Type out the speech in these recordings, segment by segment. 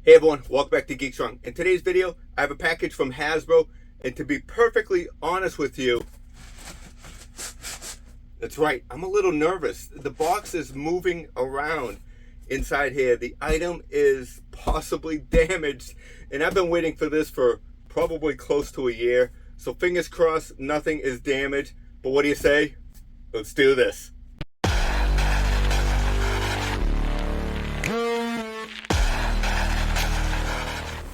Hey everyone, welcome back to Geek Strong. In today's video, I have a package from Hasbro, and to be perfectly honest with you, that's right, I'm a little nervous. The box is moving around inside here. The item is possibly damaged, and I've been waiting for this for probably close to a year. So fingers crossed, nothing is damaged. But what do you say? Let's do this.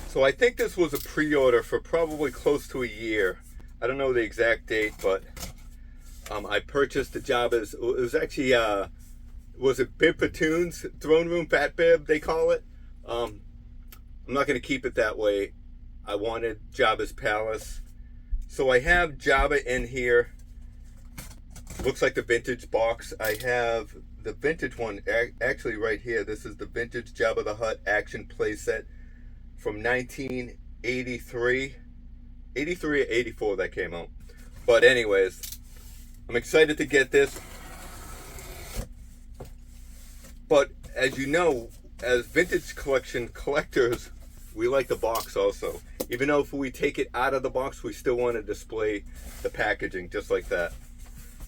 So I think this was a pre-order for probably close to a year. I don't know the exact date, but I purchased the Jabba's. It was actually, was it Bib Platoon's Throne Room Fat Bib, they call it? I'm not going to keep it that way. I wanted Jabba's Palace. So I have Jabba in here. Looks like the vintage box. I have the vintage one actually right here. This is the vintage Jabba the Hutt action playset from 1983. 83 or 84 that came out. But anyways, I'm excited to get this. But as you know, as vintage collection collectors, we like the box also. Even though if we take it out of the box, we still want to display the packaging just like that.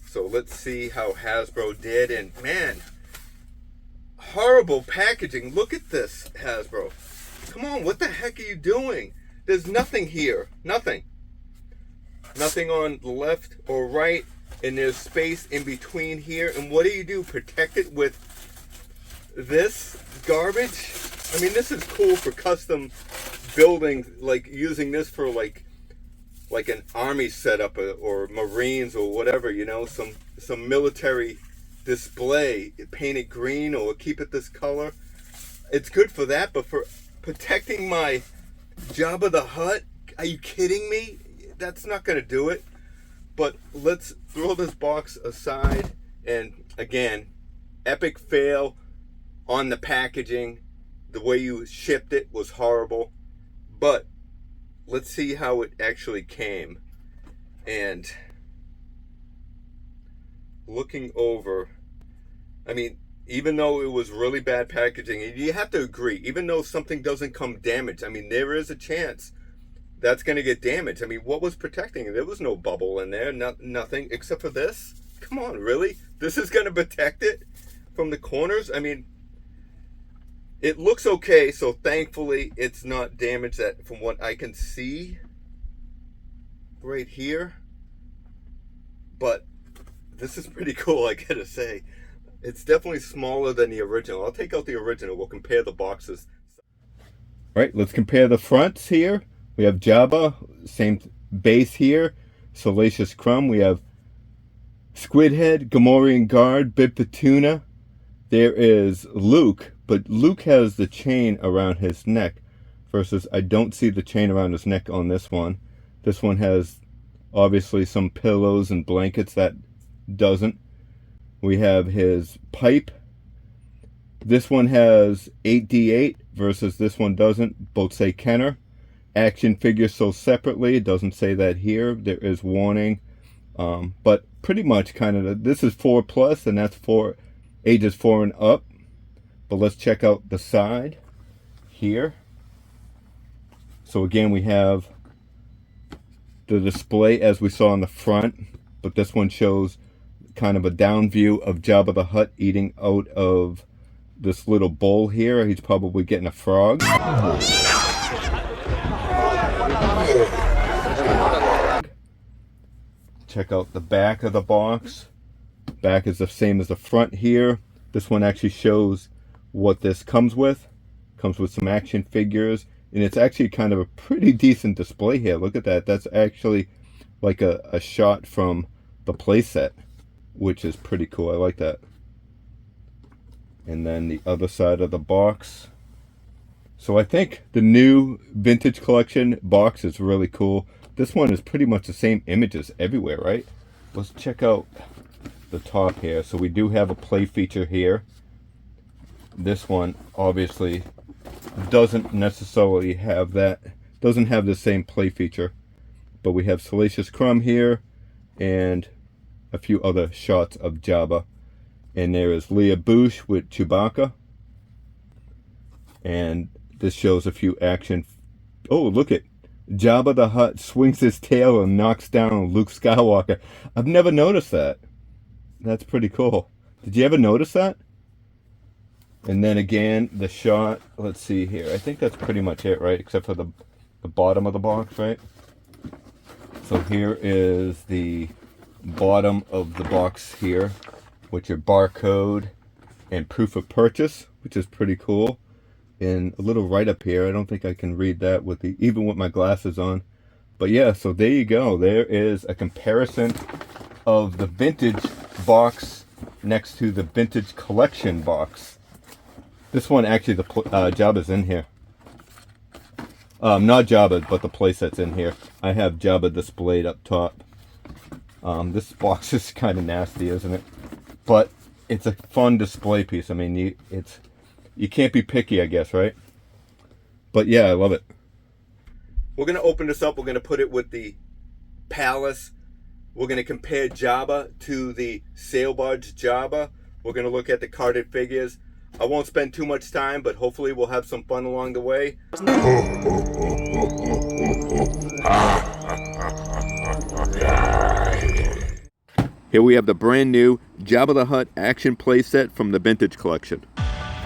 So let's see how Hasbro did. And man, horrible packaging. Look at this, Hasbro. Come on, what the heck are you doing? There's nothing here. Nothing. Nothing on the left or right. And there's space in between here. And what do? Protect it with this garbage? I mean, this is cool for custom building, like using this for like an army setup or Marines or whatever, you know, some military display. Paint it green or keep it this color. It's good for that, but for protecting my Jabba the Hutt, are you kidding me? That's not going to do it. But let's throw this box aside. And again, epic fail on the packaging. The way you shipped it was horrible. But let's see how it actually came. And looking over, I mean, even though it was really bad packaging, and you have to agree, even though something doesn't come damaged, I mean, there is a chance that's going to get damaged. I mean, what was protecting it? There was no bubble in there, nothing except for this. Come on, really? This is going to protect it from the corners? I mean, it looks okay, so thankfully it's not damaged that from what I can see right here. But this is pretty cool, I gotta say. It's definitely smaller than the original. I'll take out the original. We'll compare the boxes. All right, let's compare the fronts here. We have Jabba, same base here. Salacious Crumb. We have Squidhead, Gamorrean Guard, Bib Platoon. There is Luke, but Luke has the chain around his neck versus I don't see the chain around his neck on this one. This one has obviously some pillows and blankets. That doesn't. We have his pipe. This one has 8D8 versus this one doesn't. Both say Kenner. Action figures sold separately. It doesn't say that here. There is warning. But pretty much kind of, this is 4+ and that's for ages 4 and up. But let's check out the side here. So again, we have the display as we saw on the front, but this one shows kind of a down view of Jabba the Hutt eating out of this little bowl here. He's probably getting a frog. Check out the back of the box. Back is the same as the front here. This one actually shows what this comes with. Comes with some action figures, and it's actually kind of a pretty decent display here. Look at that. That's actually like a shot from the playset, which is pretty cool. I like that. And then the other side of the box. So I think the new vintage collection box is really cool. This one is pretty much the same images everywhere, right? Let's check out the top here. So we do have a play feature here. This one obviously doesn't necessarily have that, doesn't have the same play feature, but we have Salacious Crumb here and a few other shots of Jabba. And there is Leia Bouche with Chewbacca. And This shows a few action. Oh, look at Jabba the Hutt swings his tail and knocks down Luke Skywalker. I've never noticed that. That's pretty cool. Did you ever notice that? And then again, the shot. Let's see here. I think that's pretty much it, right? Except for the bottom of the box, right? So here is the bottom of the box here, with your barcode and proof of purchase, which is pretty cool. And a little right up here, I don't think I can read that with even with my glasses on. But yeah, so there you go. There is a comparison of the vintage box next to the vintage collection box. This one actually, the Jabba's in here. Not Jabba, but the playset's in here. I have Jabba displayed up top. This box is kind of nasty, isn't it? But it's a fun display piece. I mean, you can't be picky, I guess, right? But yeah, I love it. We're going to open this up. We're going to put it with the Palace. We're going to compare Jabba to the sail barge Jabba. We're going to look at the carded figures. I won't spend too much time, but hopefully we'll have some fun along the way. Here we have the brand new Jabba the Hutt action playset from the Vintage Collection.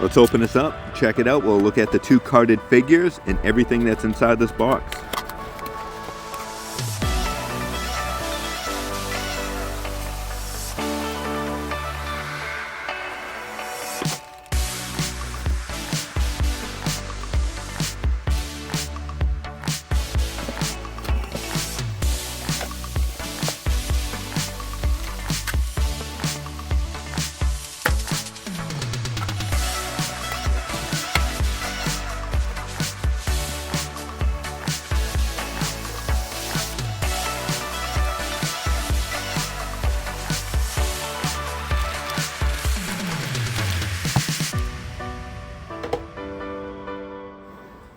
Let's open this up, check it out. We'll look at the two carded figures and everything that's inside this box.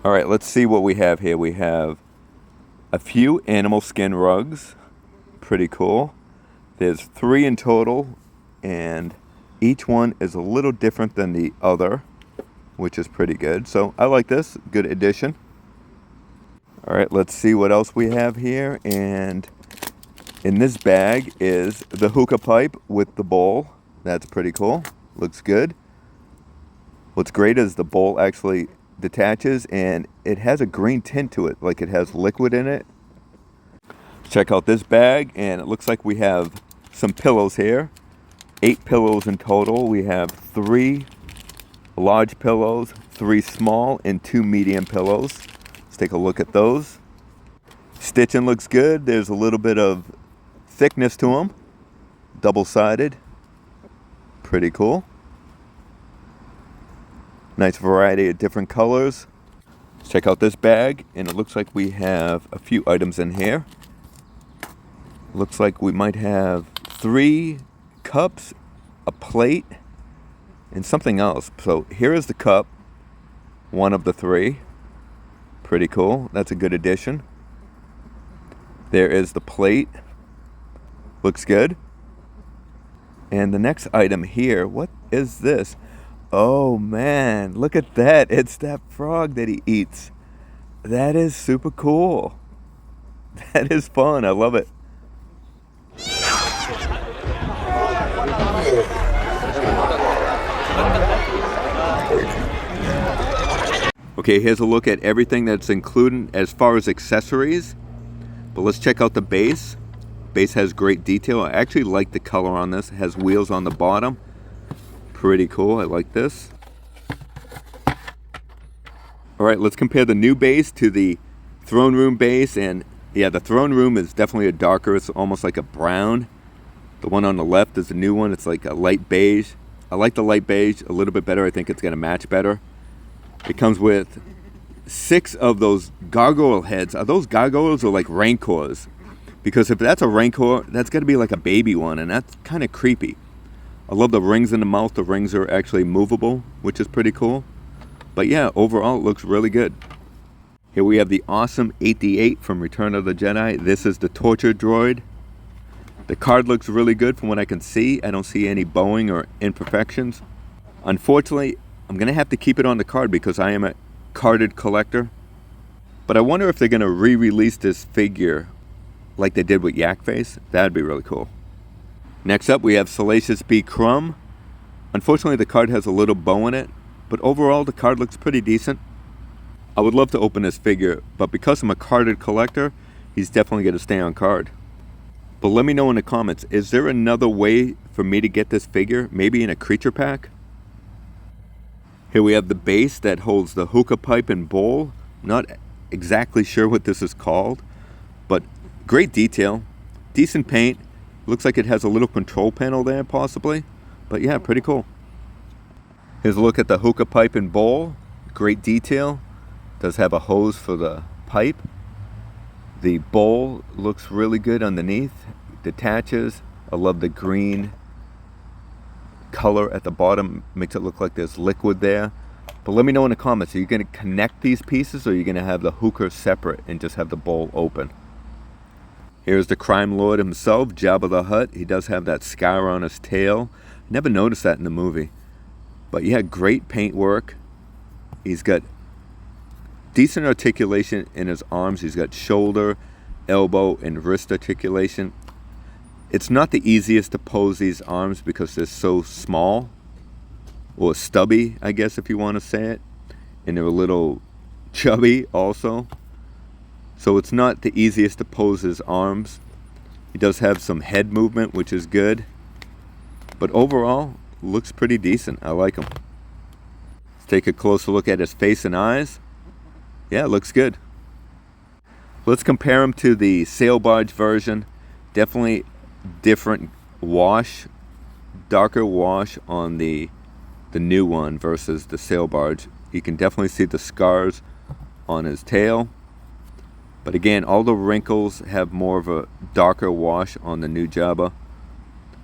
All right, let's see what we have here. We have a few animal skin rugs. Pretty cool. There's 3 in total, and each one is a little different than the other, which is pretty good. So I like this. Good addition. All right, let's see what else we have here. And in this bag is the hookah pipe with the bowl. That's pretty cool. Looks good. What's great is the bowl actually detaches and it has a green tint to it, like it has liquid in it. Check out this bag, and it looks like we have some pillows here. 8 pillows in total. We have 3 large pillows, 3 small, and 2 medium pillows. Let's take a look at those. Stitching looks good. There's a little bit of thickness to them. Double-sided. Pretty cool. Nice variety of different colors. Let's check out this bag, and it looks like we have a few items in here. Looks like we might have 3 cups, a plate, and something else. So here is the cup, one of the 3. Pretty cool. That's a good addition. There is the plate. Looks good. And the next item here, what is this? Oh man, look at that. It's that frog that he eats. That is super cool. That is fun. I love it. Okay, here's a look at everything that's included as far as accessories. But let's check out the base. Base has great detail. I actually like the color on this. It has wheels on the bottom. Pretty cool. I like this. All right, let's compare the new base to the throne room base. And yeah, the throne room is definitely a darker. It's almost like a brown. The one on the left is the new one. It's like a light beige. I like the light beige a little bit better. I think it's going to match better. It comes with 6 of those gargoyle heads. Are those gargoyles or like rancors? Because if that's a rancor, that's got to be like a baby one, and that's kind of creepy. I love the rings in the mouth. The rings are actually movable, which is pretty cool. But yeah, overall it looks really good. Here we have the awesome 8D8 from Return of the Jedi. This is the torture droid. The card looks really good from what I can see. I don't see any bowing or imperfections. Unfortunately, I'm going to have to keep it on the card because I am carded collector. But I wonder if they're going to re-release this figure like they did with Yak Face. That'd be really cool. Next up, we have Salacious B. Crumb. Unfortunately, the card has a little bow in it, but overall the card looks pretty decent. I would love to open this figure, but because I'm a carded collector, he's definitely going to stay on card. But let me know in the comments, is there another way for me to get this figure? Maybe in a creature pack? Here we have the base that holds the hookah pipe and bowl. Not exactly sure what this is called, but great detail, decent paint. Looks like it has a little control panel there possibly, but yeah, pretty cool. Here's a look at the hookah pipe and bowl. Great detail. Does have a hose for the pipe. The bowl looks really good underneath. Detaches. I love the green color at the bottom. Makes it look like there's liquid there. But let me know in the comments, are you going to connect these pieces or are you going to have the hookah separate and just have the bowl open? Here's the crime lord himself, Jabba the Hutt. He does have that scar on his tail. Never noticed that in the movie. But yeah, great paint work. He's got decent articulation in his arms. He's got shoulder, elbow, and wrist articulation. It's not the easiest to pose these arms because they're so small, or stubby, I guess if you want to say it. And they're a little chubby also. So it's not the easiest to pose his arms. He does have some head movement, which is good. But overall, looks pretty decent. I like him. Let's take a closer look at his face and eyes. Yeah, it looks good. Let's compare him to the sail barge version. Definitely different wash, darker wash on the new one versus the sail barge. You can definitely see the scars on his tail. But again, all the wrinkles have more of a darker wash on the new Jabba.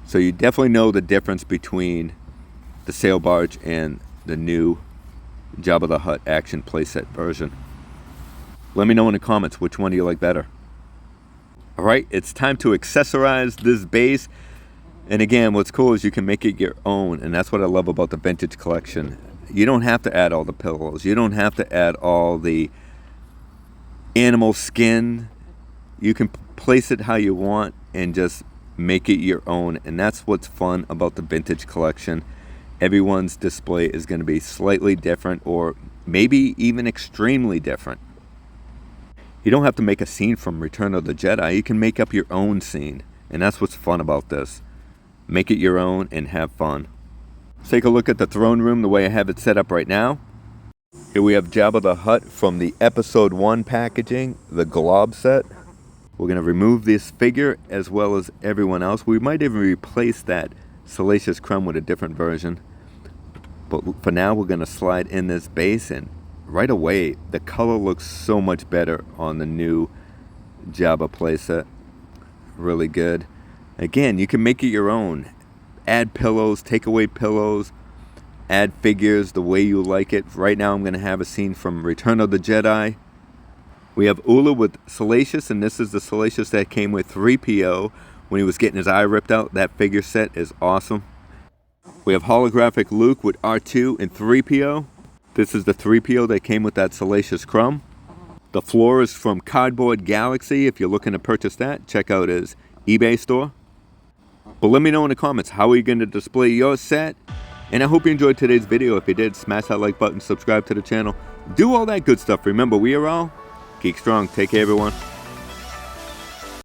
So you definitely know the difference between the sail barge and the new Jabba the Hutt action playset version. Let me know in the comments which one do you like better. Alright, it's time to accessorize this base. And again, what's cool is you can make it your own. And that's what I love about the vintage collection. You don't have to add all the pillows. You don't have to add all the animal skin. You can place it how you want and just make it your own. And that's what's fun about the vintage collection. Everyone's display is going to be slightly different, or maybe even extremely different. You don't have to make a scene from Return of the Jedi. You can make up your own scene. And that's what's fun about this. Make it your own and have fun. Let's take a look at the throne room the way I have it set up right now. Here we have Jabba the Hutt from the Episode 1 packaging, the glob set. We're going to remove this figure as well as everyone else. We might even replace that Salacious Crumb with a different version. But for now, we're going to slide in this base, and right away, the color looks so much better on the new Jabba playset. Really good. Again, you can make it your own. Add pillows, take away pillows, add figures the way you like it. Right now I'm going to have a scene from Return of the Jedi. We have Ula with Salacious, and this is the Salacious that came with 3PO when he was getting his eye ripped out. That figure set is awesome. We have holographic Luke with R2 and 3PO. This is the 3PO that came with that Salacious Crumb. The floor is from Cardboard Galaxy. If you're looking to purchase that, check out his eBay store. But let me know in the comments, how are you going to display your set? And I hope you enjoyed today's video. If you did, smash that like button, subscribe to the channel. Do all that good stuff. Remember, we are all Geek Strong. Take care, everyone.